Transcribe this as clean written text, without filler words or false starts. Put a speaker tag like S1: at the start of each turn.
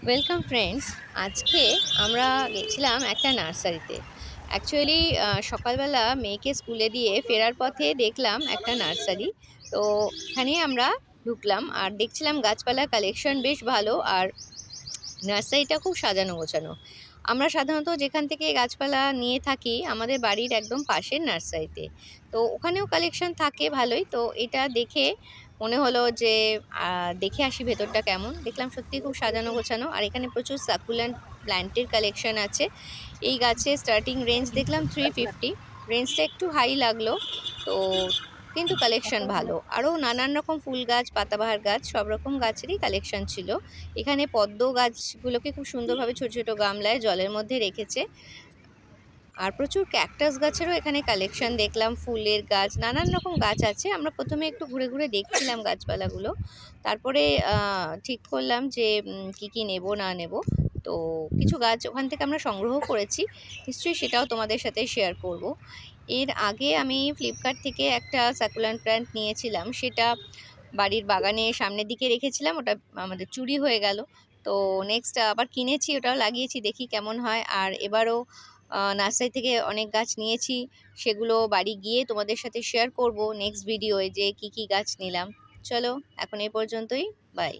S1: Welcome friends. আজকে আমরা গেছিলাম একটা নার্সারিতে। অ্যাকচুয়ালি সকালবেলা মেয়েকে স্কুলে দিয়ে ফেরার পথে দেখলাম একটা নার্সারি। তো এখানেই আমরা ঢুকলাম আর দেখছিলাম গাছপালা কালেকশন বেশ ভালো, আর নার্সারিটা খুব সাজানো গোছানো। আমরা সাধারণত যেখান থেকে গাছপালা নিয়ে থাকি আমাদের বাড়ির একদম পাশের নার্সারিতে। তো ওখানেও কালেকশন থাকে ভালোই। তো এটা দেখে মনে হলো যে দেখে আসি ভেতরটা কেমন। দেখলাম সত্যিই খুব সাজানো গোছানো, আর এখানে প্রচুর সাকুলেন্ট প্ল্যান্টের কালেকশন আছে। এই গাছের স্টার্টিং রেঞ্জ দেখলাম 350। রেঞ্জটা একটু হাই লাগলো। তো কিন্তু কালেকশন ভালো। আরও নানান রকম ফুল গাছ, পাতাবাহার গাছ, সব রকম গাছেরই কালেকশন ছিল। এখানে পদ্ম গাছগুলোকে খুব সুন্দরভাবে ছোট ছোট গামলায় জলের মধ্যে রেখেছে। আর প্রচুর ক্যাকটাস গাছেরও এখানে কালেকশন দেখলাম। ফুলের গাছ, নানান রকম গাছ আছে। আমরা প্রথমে একটু ঘুরে ঘুরে দেখছিলাম গাছপালাগুলো। তারপরে ঠিক করলাম যে কি কি নেব না নেব। তো কিছু গাছ ওখান থেকে আমরা সংগ্রহ করেছি, নিশ্চয়ই সেটাও তোমাদের সাথে শেয়ার করব। এর আগে আমি ফ্লিপকার্ট থেকে একটা সাকুলেন্ট প্ল্যান্ট নিয়েছিলাম, সেটা বাড়ির বাগানে সামনের দিকে রেখেছিলাম, ওটা আমাদের চুরি হয়ে গেল। তো নেক্সট আবার কিনেছি, ওটাও লাগিয়েছি, দেখি কেমন হয়। আর এবারও নার্সারি থেকে অনেক গাছ নিয়েছি, সেগুলো বাড়ি গিয়ে তোমাদের সাথে শেয়ার করব নেক্সট ভিডিওয়ে যে কি কি গাছ নিলাম। চলো, এখন এই পর্যন্তই। বাই।